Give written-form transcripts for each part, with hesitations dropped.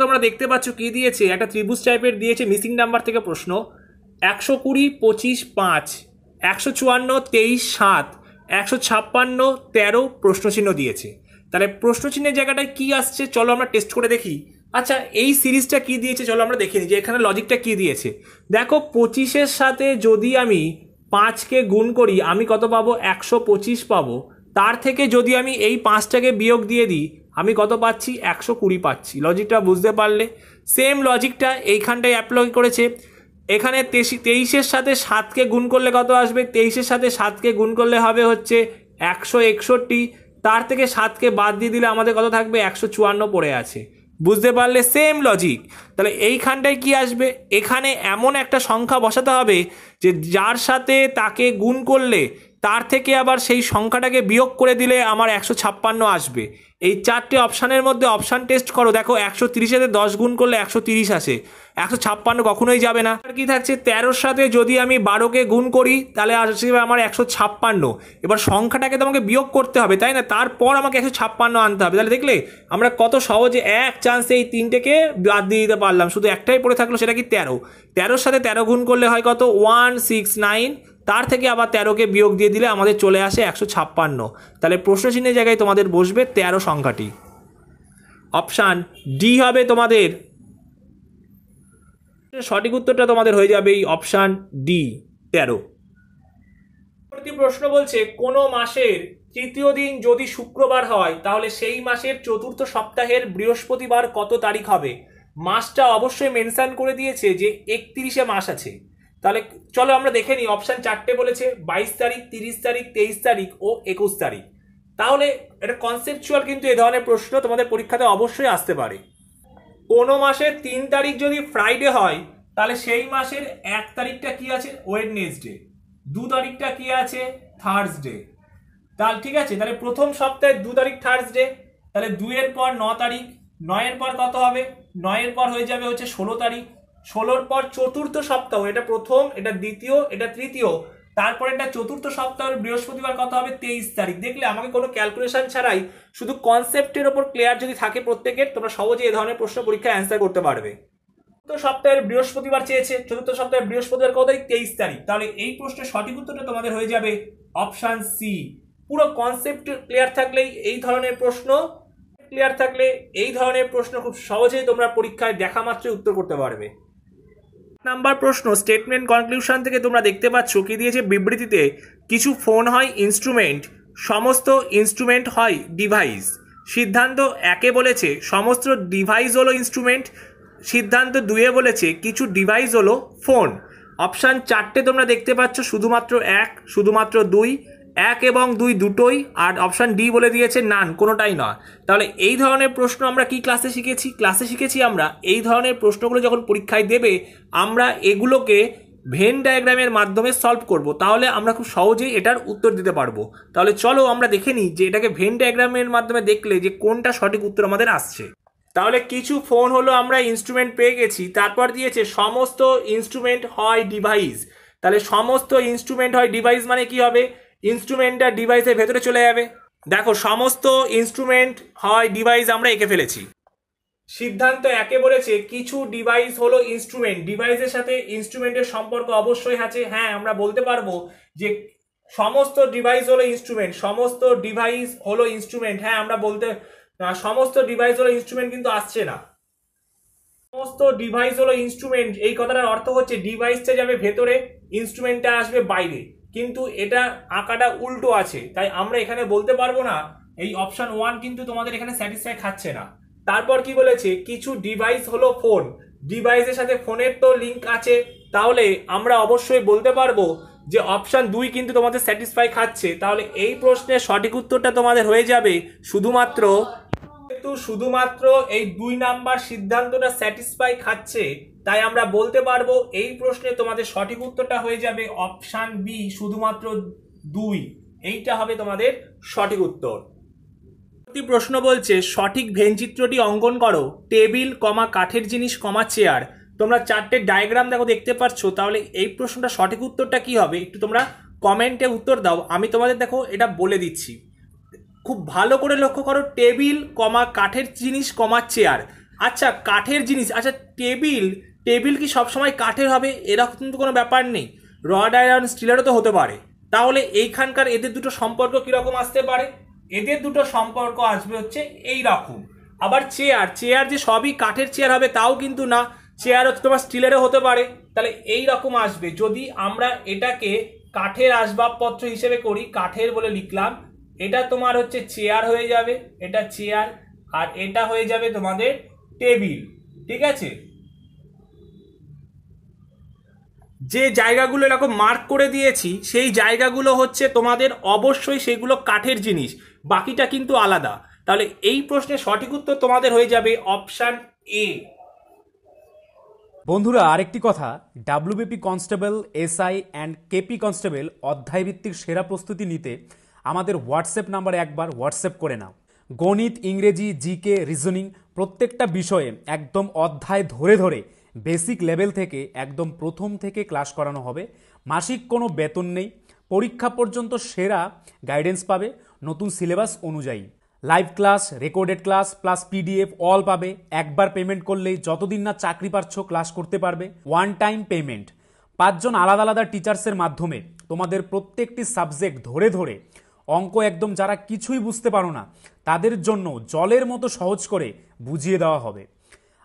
তোমরা দেখতে পাচ্ছ কি দিয়েছে, একটা ত্রিভুজ টাইপের দিয়েছে, মিসিং নাম্বার থেকে প্রশ্ন 120 25 5 154 23 7 156 13 প্রশ্নচিহ্ন দিয়েছে। তাহলে প্রশ্নচিহ্নের জায়গাটায় কি আসছে চলো আমরা টেস্ট করে দেখি। আচ্ছা এই সিরিজটা কি দিয়েছে চলো আমরা দেখে নিই যে এখানে লজিকটা কি দিয়েছে। দেখো 25-এর সাথে যদি আমি 5কে গুণ করি আমি কত পাবো, 125 পাবো। তার থেকে যদি আমি এই 5টাকে বিয়োগ দিয়ে দিই আমি কত পাচ্ছি, 120 পাচ্ছি। লজিকটা বুঝতে পারলে? সেম লজিকটা এইখানটায় অ্যাপ্লাই করেছে। এখানে 23-এর সাথে 7কে গুণ করলে কত আসবে, 23-এর সাথে 7কে গুণ করলে হবে হচ্ছে 161। তার থেকে 7কে বাদ দিয়ে দিলে আমাদের কত থাকবে, 154 পড়ে আছে। বুঝতে পারলে? Same logic. তাহলে এইখানটায় কি আসবে, এখানে এমন একটা সংখ্যা বসাতে হবে যে যার সাথে তাকে গুণ করলে তার থেকে আবার সেই সংখ্যাটাকে বিয়োগ করে দিলে আমার 156 আসবে। এই 4টে অপশানের মধ্যে অপশান টেস্ট করো, দেখো 130-এর সাথে 10 গুণ করলে 130 আসে, 156 কখনোই যাবে না। আর কি থাকছে, 13-র সাথে যদি আমি 12কে গুণ করি তাহলে আসবে আমার 156। এবার সংখ্যাটাকে তো আমাকে বিয়োগ করতে হবে তাই না, তারপর আমাকে 156 আনতে হবে। তাহলে দেখলে আমরা কত সহজে এক চান্সে এই 3টেকে বাদ দিয়ে দিতে পারলাম, শুধু একটাই পড়ে থাকলো সেটা কি 13। 13-র সাথে 13 গুণ করলে হয় কত, 169। তার থেকে আবার 13কে বিয়োগ দিয়ে দিলে আমাদের চলে আসে 156। তাহলে প্রশ্নচিহ্নের জায়গায় তোমাদের বসবে 13 সংখ্যাটি। অপশান ডি হবে তোমাদের সঠিক উত্তরটা, তোমাদের হয়ে যাবে এই অপশান ডি 13। পরবর্তী প্রশ্ন বলছে কোনো মাসের তৃতীয় দিন যদি শুক্রবার হয় তাহলে সেই মাসের চতুর্থ সপ্তাহের বৃহস্পতিবার কত তারিখ হবে। মাসটা অবশ্যই মেনশন করে দিয়েছে যে 31-এ মাস আছে। তাহলে চলো আমরা দেখে নিই। অপশান 4টে বলেছে, 22 তারিখ, 30 তারিখ, 23 তারিখ ও 21 তারিখ। তাহলে এটা কনসেপচুয়াল, কিন্তু এ ধরনের প্রশ্ন তোমাদের পরীক্ষাতে অবশ্যই আসতে পারে। কোনো মাসের 3 তারিখ যদি ফ্রাইডে হয় তাহলে সেই মাসের 1 তারিখটা কি আছে, ওয়েডনেসডে। 2 তারিখটা কি আছে, থার্সডে। তাহলে ঠিক আছে, তাহলে প্রথম সপ্তাহে 2 তারিখ থার্সডে, তাহলে 2-এর পর 9 তারিখ, 9-এর পর কত হবে, 9-এর পর হয়ে যাবে হচ্ছে 16 তারিখ, 16-র পর চতুর্থ সপ্তাহ, এটা প্রথম, এটা দ্বিতীয়, এটা তৃতীয়, তারপরে এটা চতুর্থ সপ্তাহের বৃহস্পতিবার কত হবে, 23 তারিখ। দেখলে আমাকে কোনো ক্যালকুলেশন ছাড়াই শুধু কনসেপ্টের ওপর ক্লিয়ার যদি থাকে প্রত্যেকের, তোমরা সহজে এই ধরনের প্রশ্ন পরীক্ষায় অ্যান্সার করতে পারবে। চতুর্থ সপ্তাহের বৃহস্পতিবার চেয়েছে, চতুর্থ সপ্তাহের বৃহস্পতিবার কত তারিখ, 23 তারিখ। তাহলে এই প্রশ্নের সঠিক উত্তরটা তোমাদের হয়ে যাবে অপশান সি। পুরো কনসেপ্ট ক্লিয়ার থাকলেই এই ধরনের প্রশ্ন খুব সহজেই তোমরা পরীক্ষায় দেখা মাত্রই উত্তর করতে পারবে। নাম্বার প্রশ্ন, স্টেটমেন্ট কনক্লুশন থেকে তোমরা দেখতে পাচ্ছ কি দিয়েছে, বিবৃতিতে কিছু ফোন হয় ইনস্ট্রুমেন্ট, সমস্ত ইনস্ট্রুমেন্ট হয় ডিভাইস। সিদ্ধান্ত 1-এ বলেছে সমস্ত ডিভাইস হলো ইনস্ট্রুমেন্ট। সিদ্ধান্ত 2-এ বলেছে কিছু ডিভাইস হলো ফোন। অপশান 4টে তোমরা দেখতে পাচ্ছ, শুধুমাত্র 1, শুধুমাত্র 2, 1 এবং 2 দুটোই, আর অপশান ডি বলে দিয়েছে নান, কোনোটাই নয়। তাহলে এই ধরনের প্রশ্ন আমরা কি ক্লাসে শিখেছি আমরা এই ধরনের প্রশ্নগুলো যখন পরীক্ষায় দেবে আমরা এগুলোকে ভেন ডায়াগ্রামের মাধ্যমে সলভ করব, তাহলে আমরা খুব সহজেই এটার উত্তর দিতে পারবো। তাহলে চলো আমরা দেখে নিই যে এটাকে ভেন ডায়াগ্রামের মাধ্যমে দেখলে যে কোনটা সঠিক উত্তর আমাদের আসছে। তাহলে কিছু ফোন হলো আমরা ইনস্ট্রুমেন্ট পেয়ে গেছি, তারপর দিয়েছে সমস্ত ইনস্ট্রুমেন্ট হয় ডিভাইস। তাহলে সমস্ত ইনস্ট্রুমেন্ট হয় ডিভাইস মানে কি হবে, ইনস্ট্রুমেন্টটা ডিভাইসের ভেতরে চলে যাবে। দেখো সমস্ত ইনস্ট্রুমেন্ট হয় ডিভাইস আমরা এঁকে ফেলেছি। সিদ্ধান্ত 1-এ বলেছে কিছু ডিভাইস হলো ইনস্ট্রুমেন্ট, ডিভাইসের সাথে ইনস্ট্রুমেন্টের সম্পর্ক অবশ্যই আছে। হ্যাঁ আমরা বলতে পারবো যে সমস্ত ডিভাইস হলো ইনস্ট্রুমেন্ট, সমস্ত ডিভাইস হলো ইনস্ট্রুমেন্ট। হ্যাঁ আমরা বলতে, সমস্ত ডিভাইস হলো ইনস্ট্রুমেন্ট কিন্তু আসছে না। সমস্ত ডিভাইস হলো ইনস্ট্রুমেন্ট এই কথাটার অর্থ হচ্ছে ডিভাইসটা যাবে ভেতরে, ইনস্ট্রুমেন্টটা আসবে বাইরে, কিন্তু এটা আঁকাটা উল্টো আছে, তাই আমরা এখানে বলতে পারবো না। এই অপশন 1 কিন্তু তোমাদের এখানে স্যাটিসফাই খাচ্ছে না। তারপর কি বলেছে, কিছু ডিভাইস হলো ফোন, ডিভাইসের সাথে ফোনের তো লিঙ্ক আছে, তাহলে আমরা অবশ্যই বলতে পারবো যে অপশন 2 কিন্তু তোমাদের স্যাটিসফাই খাচ্ছে। তাহলে এই প্রশ্নের সঠিক উত্তরটা তোমাদের হয়ে যাবে শুধুমাত্র এই 2 নাম্বার সিদ্ধান্তটা স্যাটিসফাই খাচ্ছে, তাই আমরা বলতে পারবো এই প্রশ্নে তোমাদের সঠিক উত্তরটা হয়ে যাবে অপশন বি, শুধুমাত্র 2। এইটা হবে তোমাদের সঠিক উত্তর। প্রশ্ন বলছে সঠিক ভেন চিত্রটি অঙ্কন করো, টেবিল কমা কাঠের জিনিস কমা চেয়ার। তোমরা 4টে ডায়াগ্রাম দেখো, দেখতে পাচ্ছ। তাহলে এই প্রশ্নটা সঠিক উত্তরটা কি হবে একটু তোমরা কমেন্টে উত্তর দাও। আমি তোমাদের দেখো এটা বলে দিচ্ছি, খুব ভালো করে লক্ষ্য করো। টেবিল কমা কাঠের জিনিস কমা চেয়ার, আচ্ছা কাঠের জিনিস, আচ্ছা টেবিল, টেবিল কি সবসময় কাঠের হবে এরকম কিন্তু কোনো ব্যাপার নেই, রড আয়রন স্টিলেরও তো হতে পারে। তাহলে এইখানকার এদের দুটো সম্পর্ক কীরকম আসতে পারে? এদের দুটো সম্পর্ক আসবে হচ্ছে এই রকম। আবার চেয়ার, চেয়ার যে সবই কাঠের চেয়ার হবে তাও কিন্তু না, চেয়ার হচ্ছে তোমার স্টিলেরও হতে পারে। তাহলে এই রকম আসবে, যদি আমরা এটাকে কাঠের আসবাবপত্র হিসেবে করি, কাঠের বলে লিখলাম, এটা তোমার হচ্ছে চেয়ার হয়ে যাবে, এটা চেয়ার, আর এটা হয়ে যাবে তোমাদের টেবিল। ঠিক আছে, যে জায়গাগুলো এরকম মার্ক করে দিয়েছি সেই জায়গাগুলো হচ্ছে তোমাদের অবশ্যই সেগুলো কাঠের জিনিস, বাকিটা কিন্তু আলাদা। তাহলে এই প্রশ্নের সঠিক উত্তর তোমাদের হয়ে যাবে অপশান এ। বন্ধুরা আরেকটি কথা, WBP constable, SI and KP constable অধ্যায়ভিত্তিক সেরা প্রস্তুতি নিতে আমাদের হোয়াটসঅ্যাপ নাম্বারে একবার হোয়াটসঅ্যাপ করে নাও। গণিত, ইংরেজি, জিকে, রিজনিং প্রত্যেকটা বিষয়ে একদম অধ্যায় ধরে ধরে বেসিক লেভেল থেকে একদম প্রথম থেকে ক্লাস করানো হবে। মাসিক কোনো বেতন নেই, পরীক্ষা পর্যন্ত সেরা গাইডেন্স পাবে নতুন সিলেবাস অনুযায়ী। Live class, recorded class plus PDF all পাবে। একবার পেমেন্ট করলেই যতদিন না চাকরি পাচ্ছ ক্লাস করতে পারবে। One time payment. 5 জন আলাদা আলাদা টিচার্সের মাধ্যমে তোমাদের প্রত্যেকটি সাবজেক্ট ধরে ধরে অঙ্ক একদম যারা কিছুই বুঝতে পারো না তাদের জন্য জলের মতো সহজ করে বুঝিয়ে দেওয়া হবে।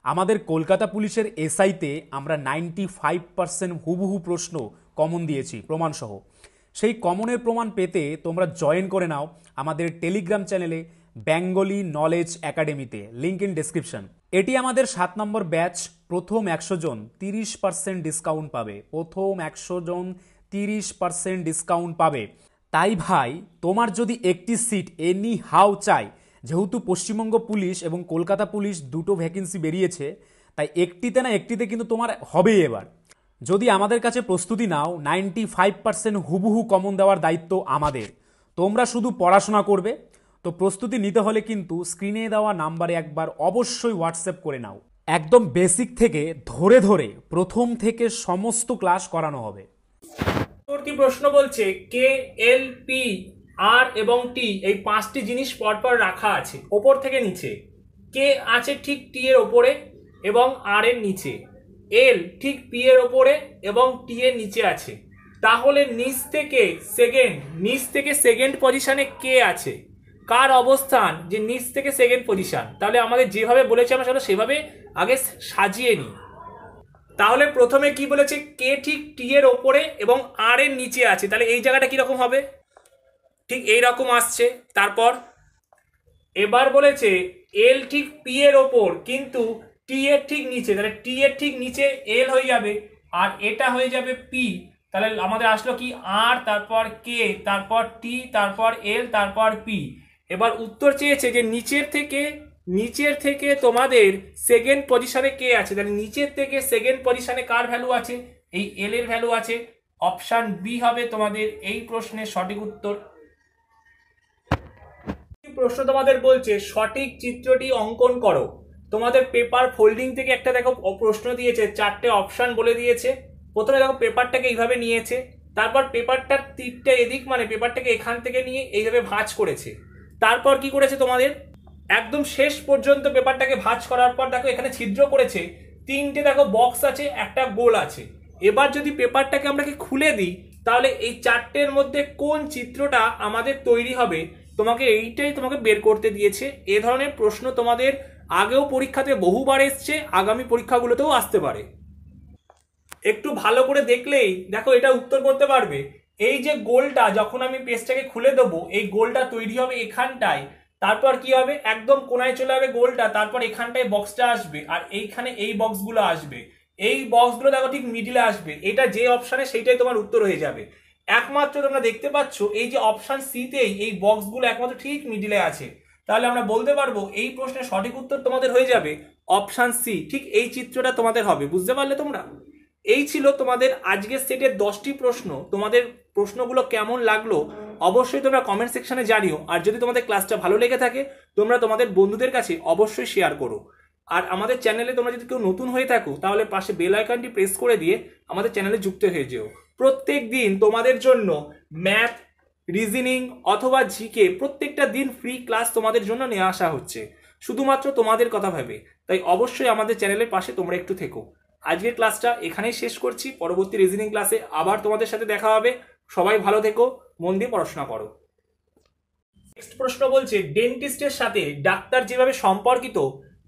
আমাদের কলকাতা পুলিশের এসআইতে আমরা 95% হুবহু প্রশ্ন কমন দিয়েছি প্রমাণসহ। সেই কমনের প্রমাণ পেতে তোমরা জয়েন করে নাও আমাদের টেলিগ্রাম চ্যানেলে বেঙ্গলি নলেজ একাডেমিতে, লিঙ্ক ইন ডেসক্রিপশন। এটি আমাদের 7 নম্বর ব্যাচ। প্রথম 100 জন 30% ডিসকাউন্ট পাবে, প্রথম 100 জন 30% ডিসকাউন্ট পাবে। তাই ভাই তোমার যদি একটি সিট এনি হাউ চাই, যেহেতু পশ্চিমবঙ্গ পুলিশ এবং কলকাতা পুলিশ দুটো ভ্যাকেন্সি বেরিয়েছে, তাই একটিতে না একটিতে কিন্তু তোমার হবেই এবার। যদি আমাদের কাছে প্রস্তুতি নাও 95% হুবহু কমন দেওয়ার দায়িত্ব আমাদের, তোমরা শুধু পড়াশোনা করবে। তো প্রস্তুতি নিতে হলে কিন্তু স্ক্রিনে দেওয়া নাম্বারে একবার অবশ্যই হোয়াটসঅ্যাপ করে নাও। একদম বেসিক থেকে ধরে ধরে প্রথম থেকে সমস্ত ক্লাস করানো হবে। পরবর্তী প্রশ্ন বলছে কে, এল, পি, আর এবং টি এই 5টি জিনিস পরপর রাখা আছে ওপর থেকে নিচে। কে আছে ঠিক টি এর ওপরে এবং আর এর নিচে, এল ঠিক পি এর ওপরে এবং টি এর নিচে আছে। তাহলে নিচ থেকে সেকেন্ড পজিশনে কে আছে, কার অবস্থান যে নিচ থেকে সেকেন্ড পজিশন। তাহলে আমাদের যেভাবে বলেছে আমরা সেভাবে আগে সাজিয়ে নিই। তাহলে প্রথমে কি বলেছে, কে ঠিক টি এর ওপরে এবং আর এর নিচে আছে, তাহলে এই জায়গাটা কিরকম হবে, ঠিক এই রকম আসছে। তারপর এবার বলেছে এল ঠিক পি এর ওপর কিন্তু টি এর ঠিক নিচে, তাহলে টি এর ঠিক নিচে এল হয়ে যাবে আর এটা হয়ে যাবে পি। তাহলে আমাদের আসলো কি আর, তারপর কে, তারপর টি, তারপর এল, তারপর পি। এবার উত্তর চেয়েছে যে নিচের থেকে তোমাদের সেকেন্ড পজিশনে কে আছে, তাহলে নিচের থেকে সেকেন্ড পজিশনে কার ভ্যালু আছে, এই এল এর ভ্যালু আছে। অপশান বি হবে তোমাদের এই প্রশ্নের সঠিক উত্তর। প্রশ্ন তোমাদের বলছে সঠিক চিত্রটি অঙ্কন করো। তোমাদের পেপার ফোল্ডিং থেকে একটা দেখো প্রশ্ন দিয়েছে, 4টে অপশান বলে দিয়েছে। প্রথমে দেখো পেপারটাকে এইভাবে নিয়েছে, তারপর পেপারটার তীরটা এদিক মানে পেপারটাকে এখান থেকে নিয়ে এইভাবে ভাঁজ করেছে। তারপর কি করেছে তোমাদের একদম শেষ পর্যন্ত পেপারটাকে ভাঁজ করার পর দেখো এখানে ছিদ্র করেছে, 3টে দেখো বক্স আছে, একটা গোল আছে। এবার যদি পেপারটাকে আমরা খুলে দিই তাহলে এই 4টের মধ্যে কোন চিত্রটা আমাদের তৈরি হবে, এইটাই তোমাকে বের করতে দিয়েছে। এ ধরনের প্রশ্ন তোমাদের আগেও পরীক্ষাতে বহুবার এসছে, আগামী পরীক্ষাগুলোতেও আসতে পারে। একটু ভালো করে দেখলেই দেখো এটা উত্তর করতে পারবে। এই যে গোলটা যখন আমি পেজটাকে খুলে দেবো, এই গোলটা তৈরি হবে এখানটায়, তারপর কি হবে একদম কোনায় চলে যাবে গোলটা, তারপর এখানটায় বক্সটা আসবে আর এইখানে এই বক্সগুলো আসবে। এই বক্সগুলো দেখো ঠিক মিডিলে আসবে, এটা যে অপশানে সেইটাই তোমার উত্তর হয়ে যাবে। একমাত্র তোমরা দেখতে পাচ্ছ এই যে অপশান সিতেই এই বক্সগুলো একমাত্র ঠিক মিডিলে আছে। তাহলে আমরা বলতে পারবো এই প্রশ্নের সঠিক উত্তর তোমাদের হয়ে যাবে অপশান সি, ঠিক এই চিত্রটা তোমাদের হবে। বুঝতে পারলে তোমরা? এই ছিল তোমাদের আজকের সেটের 10টি প্রশ্ন। তোমাদের প্রশ্নগুলো কেমন লাগলো অবশ্যই তোমরা কমেন্ট সেকশনে জানিও। আর যদি তোমাদের ক্লাসটা ভালো লেগে থাকে তোমরা তোমাদের বন্ধুদের কাছে অবশ্যই শেয়ার করো। আর আমাদের চ্যানেলে তোমরা যদি কেউ নতুন হয়ে থাকো তাহলে পাশে বেল আইকনটি প্রেস করে দিয়ে আমাদের চ্যানেলে যুক্ত হয়ে যেও। প্রত্যেক দিন তোমাদের জন্য ম্যাথ, রিজনিং অথবা জিকে প্রত্যেকটা দিন ফ্রি ক্লাস তোমাদের জন্য নিয়ে আসা হচ্ছে। শুধুমাত্র তোমাদের কথা ভেবে। তাই অবশ্যই আমাদের চ্যানেলের পাশে তোমরা একটু থেকো। আজকের ক্লাসটা এখানেই শেষ করছি, পরবর্তী রিজনিং ক্লাসে আবার তোমাদের সাথে দেখা হবে। সবাই ভালো থেকো, মন দিয়ে পড়াশোনা করো। নেক্সট প্রশ্ন বলছে, ডেন্টিস্টের সাথে ডাক্তার যেভাবে সম্পর্কিত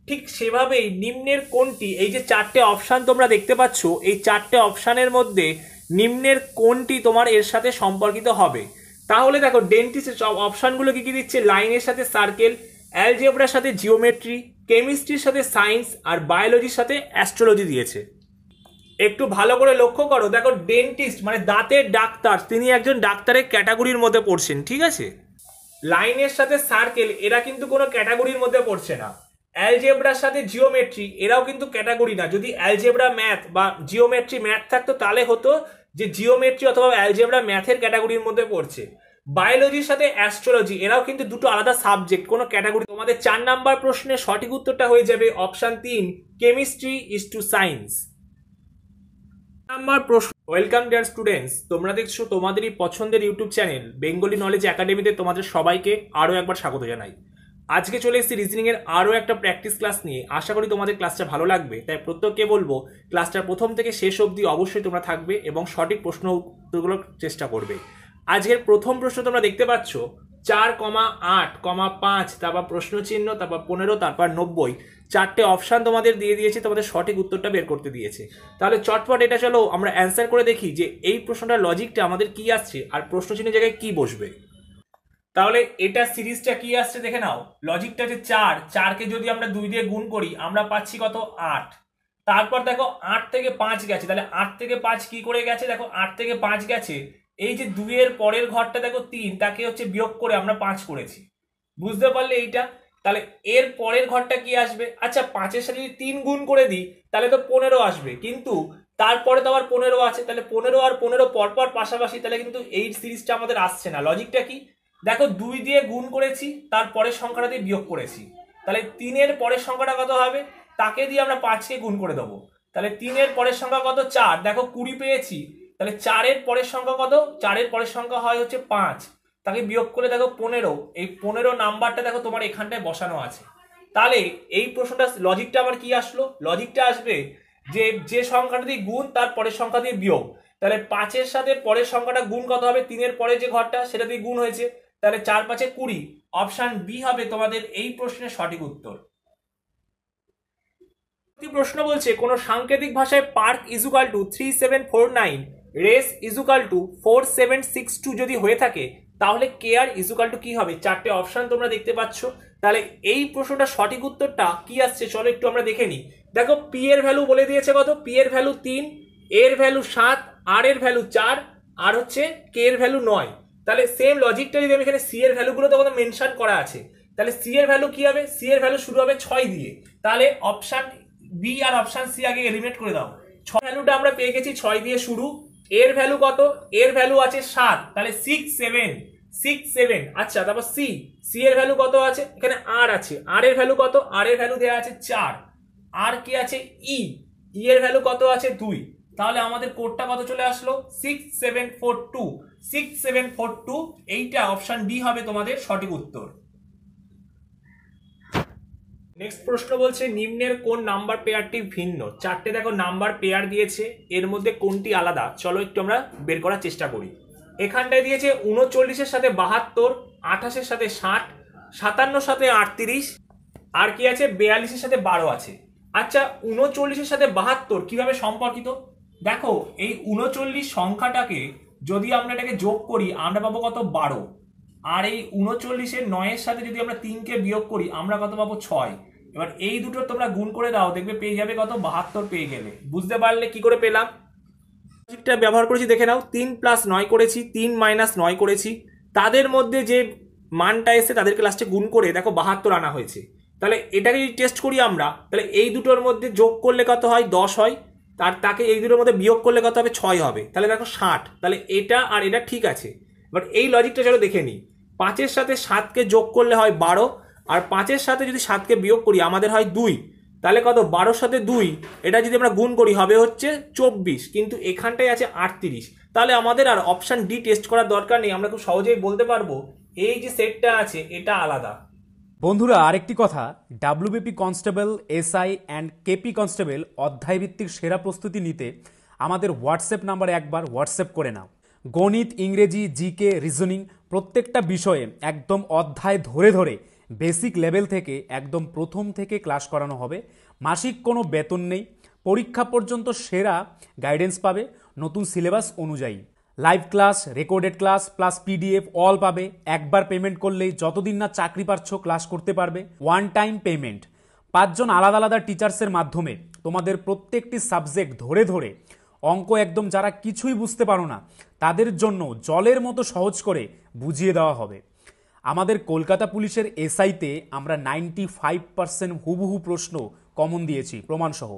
ঠিক সেভাবেই নিম্নের কোনটি, এই যে চারটে অপশান তোমরা দেখতে পাচ্ছ, এই চারটে অপশানের মধ্যে নিম্নের কোনটি তোমার এর সাথে সম্পর্কিত হবে। তাহলে দেখো ডেন্টিস্টের সব অপশানগুলো কি কি দিচ্ছে, লাইনের সাথে সার্কেল, অ্যালজেব্রার সাথে জিওমেট্রি, কেমিস্ট্রির সাথে সায়েন্স আর বায়োলজির সাথে অ্যাস্ট্রোলজি দিয়েছে। একটু ভালো করে লক্ষ্য করো, দেখো ডেন্টিস্ট মানে দাঁতের ডাক্তার, তিনি একজন ডাক্তারের ক্যাটাগরির মধ্যে পড়ছেন, ঠিক আছে। লাইনের সাথে সার্কেল এরা কিন্তু কোনো ক্যাটাগরির মধ্যে পড়ছে না। অ্যালজেব্রার সাথে জিওমেট্রি এরাও কিন্তু ক্যাটাগরি না। যদি অ্যালজেব্রা ম্যাথ বা জিওমেট্রি ম্যাথ থাকতো তাহলে হতো যে জিওমেট্রি অথবা অ্যালজেব্রা ম্যাথের ক্যাটাগরির মধ্যে পড়ছে। বায়োলজির সাথে অ্যাস্ট্রোলজি এরাও কিন্তু দুটো আলাদা সাবজেক্ট, কোনো ক্যাটাগরি। তোমাদের 4 নাম্বার প্রশ্নের সঠিক উত্তরটা হয়ে যাবে option 3, chemistry is to science. Number প্রশ্ন, ওয়েলকাম ডিয়ার স্টুডেন্টস, তোমরা দেখছো তোমাদেরই পছন্দের ইউটিউব চ্যানেল বেঙ্গলি নলেজ একাডেমিতে তোমাদের সবাইকে আরও একবার স্বাগত জানাই। আজকে চলে এসেছি রিজনিং এর আরও একটা প্র্যাকটিস ক্লাস নিয়ে। আশা করি তোমাদের ক্লাসটা ভালো লাগবে, তাই প্রত্যেককে বলবো ক্লাসটার প্রথম থেকে শেষ অবধি অবশ্যই তোমরা থাকবে এবং সঠিক প্রশ্ন উত্তরগুলোর চেষ্টা করবে। আজকের প্রথম প্রশ্ন তোমরা দেখতে পাচ্ছ 4,8,5, তারপর প্রশ্ন চিহ্ন, তারপর 15, তারপর 90, চারটে অপশান তোমাদের দিয়ে দিয়েছে, তোমাদের সঠিক উত্তরটা বের করতে দিয়েছে। তাহলে চটপট এটা চলো আমরা অ্যান্সার করে দেখি যে এই প্রশ্নটার লজিকটা আমাদের কি আসছে আর প্রশ্ন চিহ্নের জায়গায় কি বসবে। তাহলে এটা সিরিজটা কি আসছে দেখে নাও। লজিকটা যে 4কে যদি আমরা 2 দিয়ে গুণ করি আমরা পাচ্ছি কত, 8। তারপর দেখো 8 থেকে 5 গেছে, তাহলে 8 থেকে 5 কি করে গেছে, দেখো 8 থেকে 5 গেছে, এই যে 2 এর পরের ঘরটা দেখো 3, তাকে হচ্ছে বিয়োগ করে আমরা 5 করেছি। বুঝতে পারলে এইটা? তাহলে এর পরের ঘরটা কি আসবে, আচ্ছা 5-এর সাথে যদি 3 গুণ করে দিই তাহলে তো 15 আসবে, কিন্তু তারপরে তো আবার 15 আছে, তাহলে 15 আর 15 পরপর পাশাপাশি, তাহলে কিন্তু এই সিরিজটা আমাদের আসছে না। লজিকটা কি, দেখো 2 দিয়ে গুণ করেছি, তার পরের সংখ্যাটা দিয়ে বিয়োগ করেছি, তাহলে 3-এর পরের সংখ্যাটা কত হবে, তাকে দিয়ে আমরা 5কে গুণ করে দেবো, তাহলে 3-এর পরের সংখ্যা কত, 4, দেখো 20 পেয়েছি, তাহলে 4-এর পরের সংখ্যা কত, 4-এর পরের সংখ্যা হয় হচ্ছে 5, তাকে বিয়োগ করে দেখো 15, এই 15 নাম্বারটা দেখো তোমার এখানটায় বসানো আছে। তাহলে এই প্রশ্নটা লজিকটা আবার কি আসলো, লজিকটা আসবে যে সংখ্যাটা দিয়ে গুণ তার পরের সংখ্যা দিয়ে বিয়োগ, তাহলে 5-এর সাথে পরের সংখ্যাটা গুণ কত হবে, 3-এর পরে যে ঘরটা সেটা দিয়ে গুণ হয়েছে, তাহলে 4-5-এ 20, অপশন বি হবে তোমাদের এই প্রশ্নের সঠিক উত্তর। প্রশ্ন বলছে কোন সাংকেতিক ভাষায় park is equal to 3749, race is equal to 4762 যদি হয়ে থাকে তাহলে কেয়ার ইজুকাল টু কি হবে। চারটে অপশন তোমরা দেখতে পাচ্ছ। তাহলে এই প্রশ্নটা সঠিক উত্তরটা কি আসছে চলো একটু আমরা দেখে নিই। দেখো পি এর ভ্যালু বলে দিয়েছে কত, পি এর ভ্যালু 3, এর ভ্যালু 7, আর এর ভ্যালু 4, আর হচ্ছে কে এর ভ্যালু 9। তাহলে সেম লজিকটা যদি আমি এখানে সি এর ভ্যালুগুলো তোমাদের মেনশন করা আছে, তাহলে সি এর ভ্যালু কি হবে, সি এর ভ্যালু শুরু হবে 6 দিয়ে, তাহলে অপশন বি আর অপশন সি আগে এলিমিনেট করে দাও। 6 ভ্যালুটা আমরা পেয়ে গেছি, 6 দিয়ে শুরু। এর ভ্যালু কত, এর ভ্যালু আছে 7, তাহলে 6 7। আচ্ছা তারপর সি, সি এর ভ্যালু কত আছে, এখানে আর আছে, আর এর ভ্যালু কত, আর এর ভ্যালু দেওয়া আছে 4, আর কি আছে ই, ই এর ভ্যালু কত আছে 2, তাহলে আমাদের কোডটা কত চলে আসলো 6742। এইটা অপশন ডি হবে তোমাদের সঠিক উত্তর। নেক্সট প্রশ্ন বলছে নিম্নের কোন নাম্বার পেয়ারটি ভিন্ন। চারটে দেখো নাম্বার পেয়ার দিয়েছে, এর মধ্যে কোনটি আলাদা চলো একটু আমরা বের করার চেষ্টা করি। এখানটায় দিয়েছে 39-এর সাথে 72, 28-এর সাথে 60, 57-এর সাথে 38, আর কি আছে 42-এর সাথে 12 আছে। আচ্ছা 39-এর সাথে 72 কিভাবে সম্পর্কিত, দেখো এই 39 সংখ্যাটাকে যদি আমরা এটাকে যোগ করি আমরা পাবো কত 12, আর এই 39-এর 9-এর সাথে যদি আমরা 3কে বিয়োগ করি আমরা কত পাবো 6। এবার এই দুটো তোমরা গুণ করে দাও, দেখবে পেয়ে যাবে কত 72 পেয়ে গেলে। বুঝতে পারলে কি করে পেলাম, লজিকটা ব্যবহার করেছি দেখে নাও। 3 + 9 করেছি, 3 - 9 করেছি, তাদের মধ্যে যে মানটা এসে তাদেরকে লাস্টে গুণ করে দেখো 72 আনা হয়েছে। তাহলে এটাকে যদি টেস্ট করি আমরা, তাহলে এই দুটোর মধ্যে যোগ করলে কত হয় 10 হয়, তাকে এই দুটোর মধ্যে বিয়োগ করলে কত হবে 6 হবে, তাহলে দেখো 60। তাহলে এটা আর এটা ঠিক আছে। বাট এই লজিকটা চলো দেখে নিই। 5-এর সাথে 7কে যোগ করলে হয় 12, আর 5-এর সাথে যদি 7কে বিয়োগ করি আমাদের হয় 2, তাহলে কত 12-এর সাথে 2 এটা যদি আমরা গুণ করি হবে হচ্ছে 24, কিন্তু এখানটায় আছে 38। তাহলে আমাদের আর অপশন ডি টেস্ট করার দরকার নেই, আমরা খুব সহজেই বলতে পারবো এই যে সেটটা আছে এটা আলাদা। বন্ধুরা, আরেকটি কথা, WBP constable, SI and KP constable অধ্যায়ভিত্তিক সেরা প্রস্তুতি নিতে আমাদের হোয়াটসঅ্যাপ নাম্বারে একবার হোয়াটসঅ্যাপ করে নাও। গণিত, ইংরেজি, জিকে, রিজনিং প্রত্যেকটা বিষয়ে একদম অধ্যায় ধরে ধরে বেসিক লেভেল থেকে একদম প্রথম থেকে ক্লাস করানো হবে। মাসিক কোনো বেতন নেই, পরীক্ষা পর্যন্ত সেরা গাইডেন্স পাবে নতুন সিলেবাস অনুযায়ী। Live class, recorded class plus PDF all পাবে। একবার পেমেন্ট করলেই যতদিন না চাকরি পাচ্ছ ক্লাস করতে পারবে। One time payment. 5 জন আলাদা আলাদা টিচার্সের মাধ্যমে তোমাদের প্রত্যেকটি সাবজেক্ট ধরে ধরে অঙ্ক একদম যারা কিছুই বুঝতে পারো না তাদের জন্য জলের মতো সহজ করে বুঝিয়ে দেওয়া হবে। আমাদের কলকাতা পুলিশের এসআইতে আমরা 95% হুবহু প্রশ্ন কমন দিয়েছি প্রমাণসহ।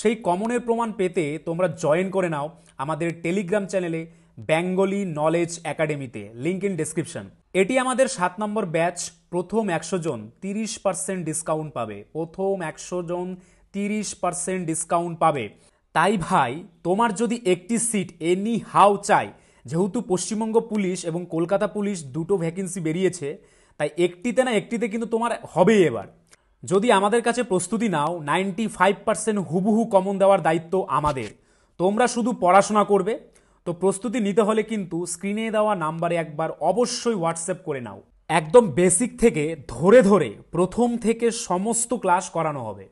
সেই কমনের প্রমাণ পেতে তোমরা জয়েন করে নাও আমাদের টেলিগ্রাম চ্যানেলে বেঙ্গলি নলেজ একাডেমিতে, লিঙ্ক ইন ডেসক্রিপশন। এটি আমাদের 7 নম্বর ব্যাচ। প্রথম 100 জন 30% ডিসকাউন্ট পাবে। প্রথম 100 জন 30% ডিসকাউন্ট পাবে। তাই ভাই, তোমার যদি একটি সিট এনি হাউ চাই, যেহেতু পশ্চিমবঙ্গ পুলিশ এবং কলকাতা পুলিশ দুটো ভ্যাকেন্সি বেরিয়েছে, তাই একটিতে না একটিতে কিন্তু তোমার হবেই এবার। যদি আমাদের কাছে প্রস্তুতি নাও, 95% হুবহু কমন দেওয়ার দায়িত্ব আমাদের। তোমরা শুধু পড়াশোনা করবে। তো প্রস্তুতি নিতে হলে কিন্তু স্ক্রিনে দেওয়া নাম্বারে একবার অবশ্যই হোয়াটসঅ্যাপ করে নাও। একদম বেসিক থেকে ধরে ধরে প্রথম থেকে সমস্ত ক্লাস করানো হবে।